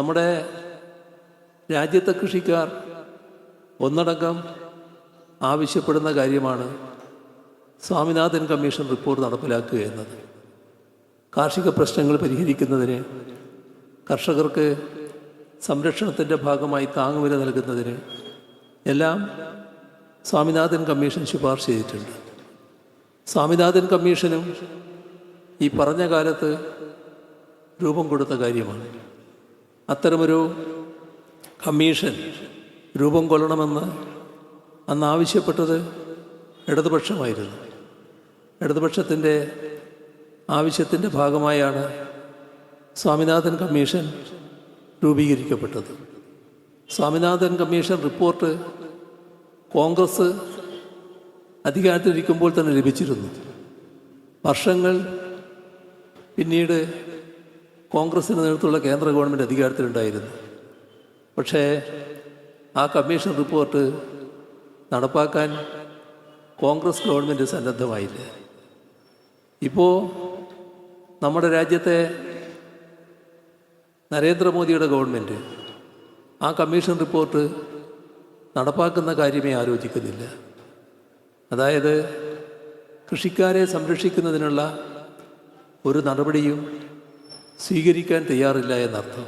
നമ്മുടെ രാജ്യത്തെ കൃഷിക്കാർ ഒന്നടങ്കം ആവശ്യപ്പെടുന്ന കാര്യമാണ് സ്വാമിനാഥൻ കമ്മീഷൻ റിപ്പോർട്ട് നടപ്പിലാക്കുക എന്നത്. കാർഷിക പ്രശ്നങ്ങൾ പരിഹരിക്കുന്നതിന്, കർഷകർക്ക് സംരക്ഷണത്തിൻ്റെ ഭാഗമായി താങ്ങുവില നൽകുന്നതിന് എല്ലാം സ്വാമിനാഥൻ കമ്മീഷൻ ശുപാർശ ചെയ്തിട്ടുണ്ട്. സ്വാമിനാഥൻ കമ്മീഷനും ഈ പറഞ്ഞ കാലത്ത് രൂപം കൊടുത്ത കാര്യമാണ്. അത്തരമൊരു കമ്മീഷൻ രൂപം കൊള്ളണമെന്ന് അന്ന് ആവശ്യപ്പെട്ടത് ഇടതുപക്ഷമായിരുന്നു. ഇടതുപക്ഷത്തിൻ്റെ ആവശ്യത്തിൻ്റെ ഭാഗമായാണ് സ്വാമിനാഥൻ കമ്മീഷൻ രൂപീകരിക്കപ്പെട്ടത്. സ്വാമിനാഥൻ കമ്മീഷൻ റിപ്പോർട്ട് കോൺഗ്രസ് അധികാരത്തിലിരിക്കുമ്പോൾ തന്നെ ലഭിച്ചിരുന്നു. വർഷങ്ങൾ പിന്നീട് കോൺഗ്രസിന് നേതൃത്വമുള്ള കേന്ദ്ര ഗവൺമെൻറ് അധികാരത്തിലുണ്ടായിരുന്നു. പക്ഷേ ആ കമ്മീഷൻ റിപ്പോർട്ട് നടപ്പാക്കാൻ കോൺഗ്രസ് ഗവൺമെൻറ് സന്നദ്ധമായില്ല. ഇപ്പോൾ നമ്മുടെ രാജ്യത്തെ നരേന്ദ്രമോദിയുടെ ഗവൺമെൻറ് ആ കമ്മീഷൻ റിപ്പോർട്ട് നടപ്പാക്കുന്ന കാര്യമേ ആലോചിക്കുന്നില്ല. അതായത് കൃഷിക്കാരെ സംരക്ഷിക്കുന്നതിനുള്ള ഒരു നടപടിയും സ്വീകരിക്കാൻ തയ്യാറില്ല എന്നർത്ഥം.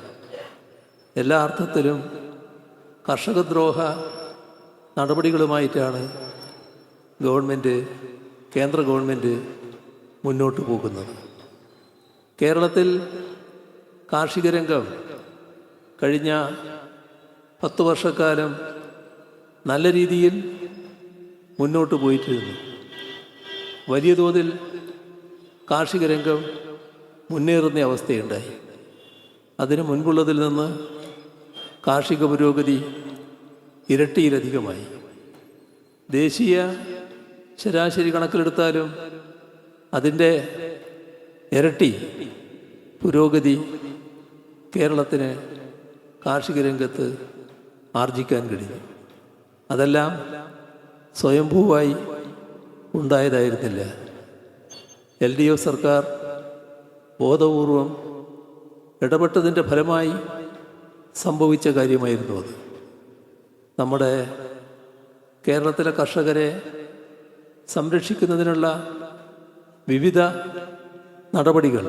എല്ലാ അർത്ഥത്തിലും കർഷകദ്രോഹ നടപടികളുമായിട്ടാണ് കേന്ദ്ര ഗവൺമെൻറ് മുന്നോട്ട് പോകുന്നത്. കേരളത്തിൽ കാർഷിക രംഗം കഴിഞ്ഞ 10 വർഷക്കാലം നല്ല രീതിയിൽ മുന്നോട്ട് പോയിട്ടിരുന്നു. വലിയ തോതിൽ കാർഷിക രംഗം മുന്നേറുന്ന അവസ്ഥയുണ്ടായി. അതിന് മുൻപുള്ളതിൽ നിന്ന് കാർഷിക പുരോഗതി ഇരട്ടിയിലധികമായി. ദേശീയ ശരാശരി കണക്കിലെടുത്താലും അതിൻ്റെ ഇരട്ടി പുരോഗതി കേരളത്തിന് കാർഷിക രംഗത്ത് ആർജിക്കാൻ കഴിഞ്ഞു. അതെല്ലാം സ്വയംഭൂവായി ഉണ്ടായതായിരുന്നില്ല. LDF സർക്കാർ ബോധപൂർവം ഇടപെട്ടതിൻ്റെ ഫലമായി സംഭവിച്ച കാര്യമായിരുന്നു അത്. നമ്മുടെ കേരളത്തിലെ കർഷകരെ സംരക്ഷിക്കുന്നതിനുള്ള വിവിധ നടപടികൾ,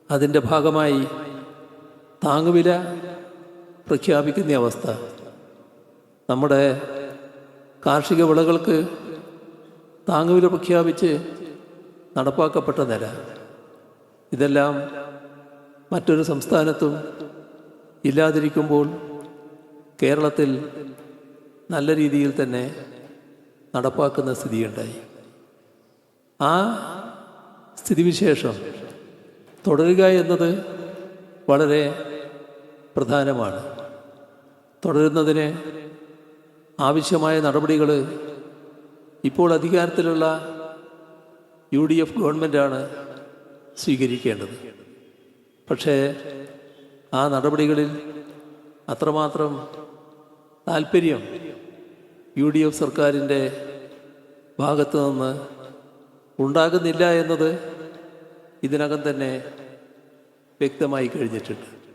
അതിൻ്റെ ഭാഗമായി താങ്ങുവില പ്രഖ്യാപിക്കുന്ന അവസ്ഥ, നമ്മുടെ കാർഷിക വിളകൾക്ക് താങ്ങുവില പ്രഖ്യാപിച്ച് നടപ്പാക്കപ്പെട്ട നില, ഇതെല്ലാം മറ്റൊരു സംസ്ഥാനത്തും ഇല്ലാതിരിക്കുമ്പോൾ കേരളത്തിൽ നല്ല രീതിയിൽ തന്നെ നടപ്പാക്കുന്ന സ്ഥിതിയുണ്ടായി. ആ സ്ഥിതിവിശേഷം തുടരുക എന്നത് വളരെ പ്രധാനമാണ്. തുടരുന്നതിന് ആവശ്യമായ നടപടികൾ ഇപ്പോൾ അധികാരത്തിലുള്ള UDF ഗവൺമെൻറ്റാണ് സ്വീകരിക്കേണ്ടത്. പക്ഷേ ആ നടപടികളിൽ അത്രമാത്രം താല്പര്യം UDF സർക്കാരിൻ്റെ ഭാഗത്തു നിന്ന് ഉണ്ടാകുന്നില്ല എന്നത് ഇതിനകം തന്നെ വ്യക്തമായി കഴിഞ്ഞിട്ടുണ്ട്.